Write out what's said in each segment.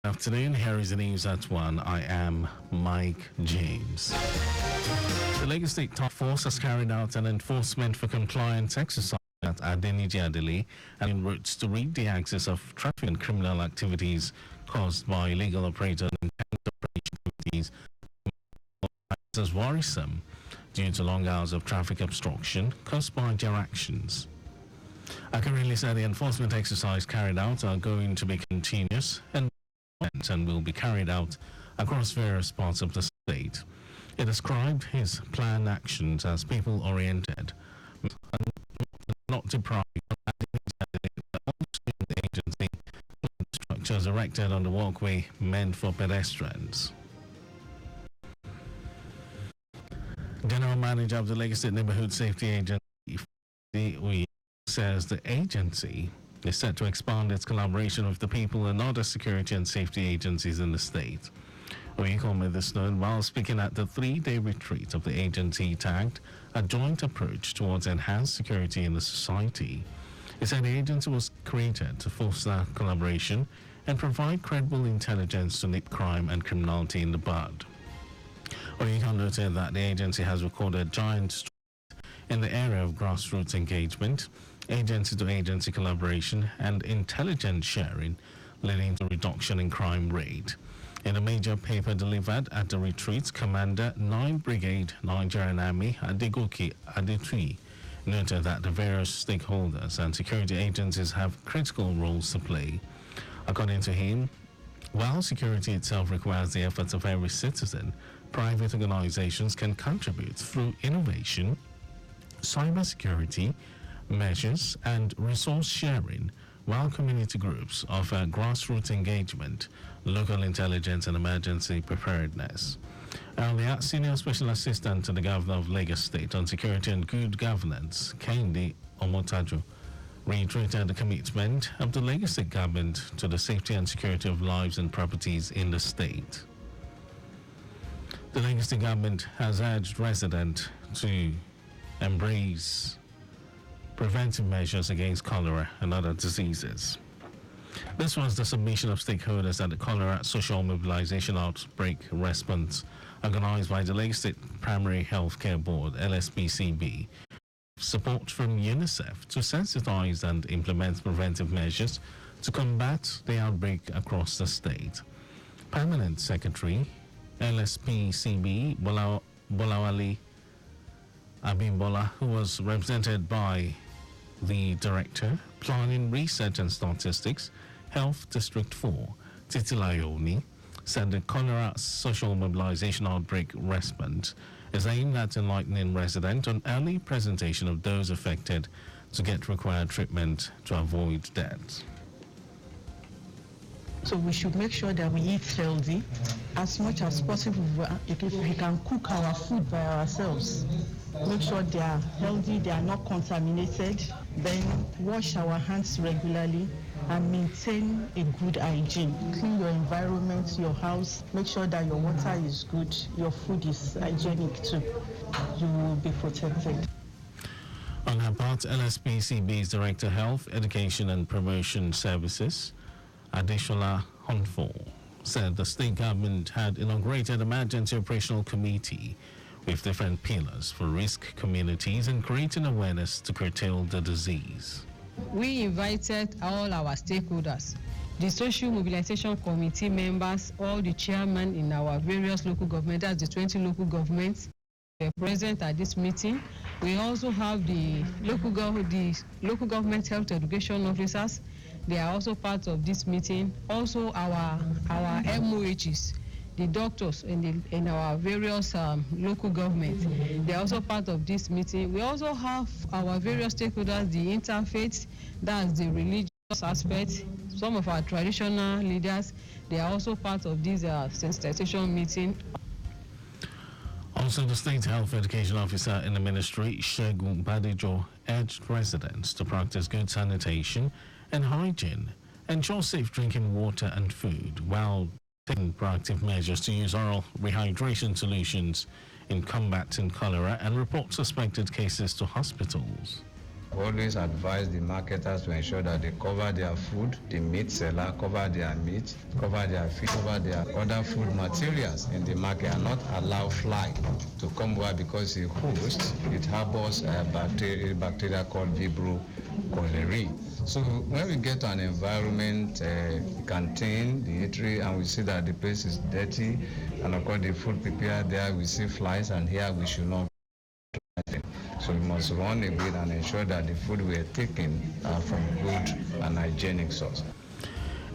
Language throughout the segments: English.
Afternoon, here is the news at 1. I am Mike James. The Lagos State Task Force has carried out an enforcement for compliance exercise at Adeniji Adele and in routes to read the axis of traffic and criminal activities caused by illegal operators and operation activities as worrisome due to long hours of traffic obstruction caused by their actions. Akinrinle said the enforcement exercise carried out are going to be continuous and will be carried out across various parts of the state. He described his planned actions as people-oriented and not deprived of the agency structures erected on the walkway meant for pedestrians. General Manager of the Lagos State Neighborhood Safety Agency says the agency is set to expand its collaboration with the people and other security and safety agencies in the state. Oyinkan made this known while speaking at the 3-day retreat of the agency tagged A Joint Approach Towards Enhanced Security in the Society. He said the agency was created to foster collaboration and provide credible intelligence to nip crime and criminality in the bud. Oyinkan noted that the agency has recorded giant strides in the area of grassroots engagement, agency-to-agency collaboration, and intelligence sharing, leading to reduction in crime rate. In a major paper delivered at the retreat, Commander 9th Brigade Nigerian Army Adegoke Adetui noted that the various stakeholders and security agencies have critical roles to play. According to him, while security itself requires the efforts of every citizen, private organizations can contribute through innovation, cybersecurity measures, and resource sharing, while community groups offer grassroots engagement, local intelligence, and emergency preparedness. Earlier, Senior Special Assistant to the Governor of Lagos State on Security and Good Governance, Kehinde Omotajo, reiterated the commitment of the Lagos State government to the safety and security of lives and properties in the state. The Lagos State government has urged residents to embrace preventive measures against cholera and other diseases. This was the submission of stakeholders at the Cholera Social Mobilization Outbreak Response organized by the Lagos State Primary Healthcare Board, LSPCB. Support from UNICEF to sensitize and implement preventive measures to combat the outbreak across the state. Permanent Secretary, LSPCB, Bolawale Abimbola, who was represented by the Director, Planning, Research and Statistics, Health District 4, Titilayoni, said the Cholera Social Mobilization Outbreak Response is aimed at enlightening residents on early presentation of those affected to get required treatment to avoid death. So we should make sure that we eat healthy as much as possible. If we can cook our food by ourselves, make sure they are healthy, they are not contaminated, then wash our hands regularly and maintain a good hygiene. Clean your environment, your house, make sure that your water is good, your food is hygienic too. You will be protected. On her part, LSPCB's Director Health, Education and Promotion Services, Adeshola Honfor, said the state government had inaugurated Emergency Operational Committee with different pillars for risk communities and creating awareness to curtail the disease. We invited all our stakeholders, the Social Mobilization Committee members, all the chairmen in our various local governments, that's the 20 local governments were present at this meeting. We also have the local government health education officers. They are also part of this meeting. Also our MOHs, the doctors in our various local governments, they are also part of this meeting. We also have our various stakeholders, the interfaith, that's the religious aspect. Some of our traditional leaders, they are also part of this sensitization meeting. Also, the State Health Education Officer in the Ministry, Segun Badejo, urged residents to practice good sanitation and hygiene, ensure safe drinking water and food, while taking proactive measures to use oral rehydration solutions in combating cholera and report suspected cases to hospitals. always advise the marketers to ensure that they cover their food, the meat seller cover their meat, cover their fish, cover their other food materials in the market, and not allow fly to come over because a host, it harbors a bacteria called Vibrio cholerae. So when we get to an environment, canteen, the eatery, and we see that the place is dirty, and of course the food prepared there, we see flies, and here we should not. So we must run a bit and ensure that the food we are taking are from good and hygienic source.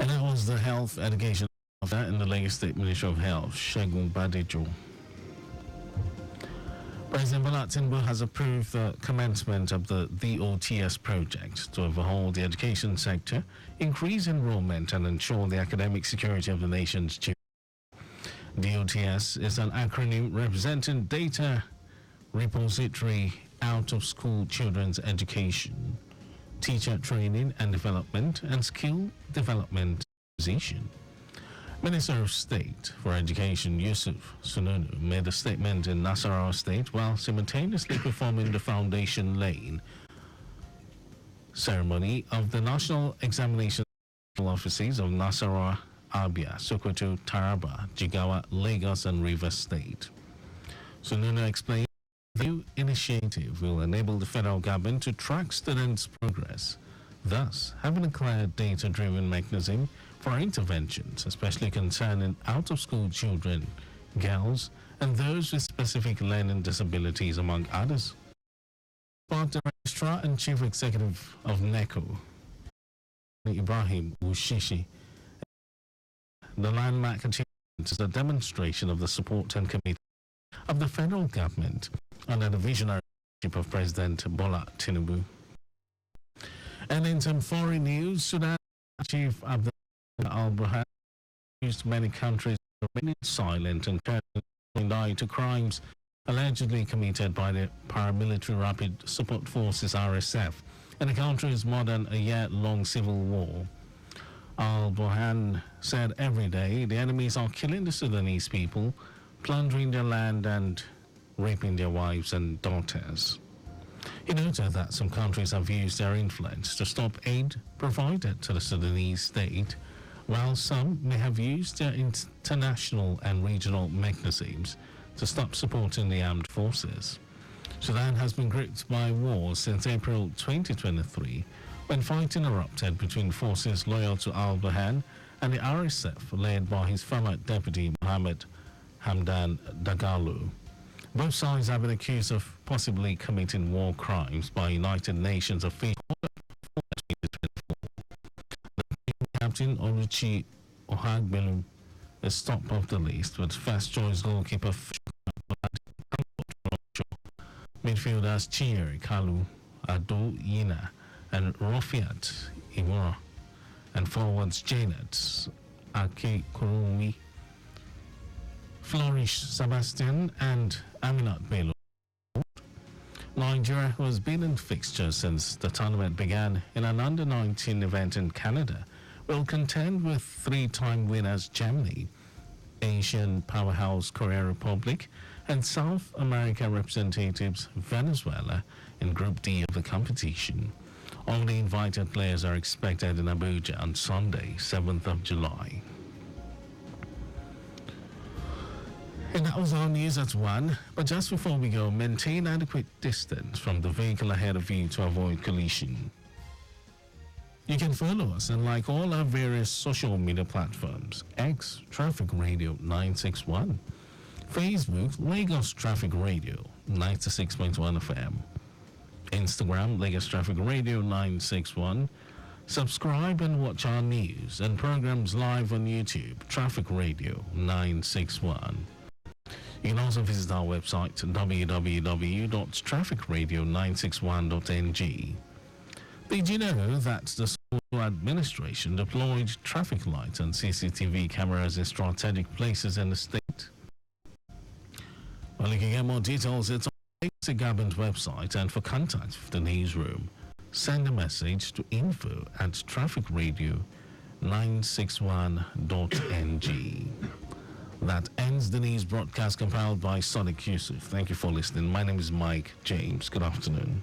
And that was the health education officer in the Lagos State Ministry of Health, Segun Badejo. President Bola Tinubu has approved the commencement of the DOTS project to overhaul the education sector, increase enrollment, and ensure the academic security of the nation's children. DOTS is an acronym representing Data Repository Out of School Children's Education, Teacher Training and Development, and Skill Development Organization. Minister of State for Education Yusuf Sununu made a statement in Nasarawa State while simultaneously performing the foundation laying ceremony of the National Examination Offices of Nasarawa, Abia, Sokoto, Taraba, Jigawa, Lagos, and Rivers State. Sununu explained the new initiative will enable the federal government to track students' progress, thus having a clear data-driven mechanism for interventions, especially concerning out-of-school children, girls, and those with specific learning disabilities, among others. But the Registrar and Chief Executive of NECO, Ibrahim Wushishi, the landmark achievement is a demonstration of the support and commitment of the federal government under the visionary leadership of President Bola Tinubu. And in some foreign news, Sudan Chief Abdel al-Burhan accused many countries of remaining silent and turning to crimes allegedly committed by the paramilitary Rapid Support Forces RSF in the country's more than a year-long civil war. Al-Burhan said every day the enemies are killing the Sudanese people, plundering their land and raping their wives and daughters. He noted that some countries have used their influence to stop aid provided to the Sudanese state, while some may have used their international and regional mechanisms to stop supporting the armed forces. Sudan has been gripped by war since April 2023, when fighting erupted between forces loyal to al-Burhan and the RSF led by his former deputy Mohammed Hamdan Dagalo. Both sides have been accused of possibly committing war crimes by United Nations officials. Captain Oluchi Ohagbelu is top of the list, with first choice goalkeeper midfielders Chinyere Kalu, Ado Yina, and Rofiat Imura, and forwards Janet Ake Kurumi, Flourish Sebastian, and Aminat Bello. Nigeria, who has been in fixture since the tournament began in an under-19 event in Canada, will contend with three-time winners Germany, Asian powerhouse Korea Republic, and South America representatives Venezuela in Group D of the competition. All the invited players are expected in Abuja on Sunday, 7th of July. And that was our news at 1. But just before we go, maintain adequate distance from the vehicle ahead of you to avoid collision. You can follow us and like all our various social media platforms: X, Traffic Radio 961, Facebook, Lagos Traffic Radio 96.1 FM, Instagram, Lagos Traffic Radio 961. Subscribe and watch our news and programs live on YouTube, Traffic Radio 961. You can also visit our website, www.trafficradio961.ng. Did you know that the school administration deployed traffic lights and CCTV cameras in strategic places in the state? Well, you can get more details. It's on the government website, and for contact with the newsroom, send a message to info@trafficradio961.ng. That ends the news broadcast compiled by Sonic Yusuf. Thank you for listening. My name is Mike James. Good afternoon.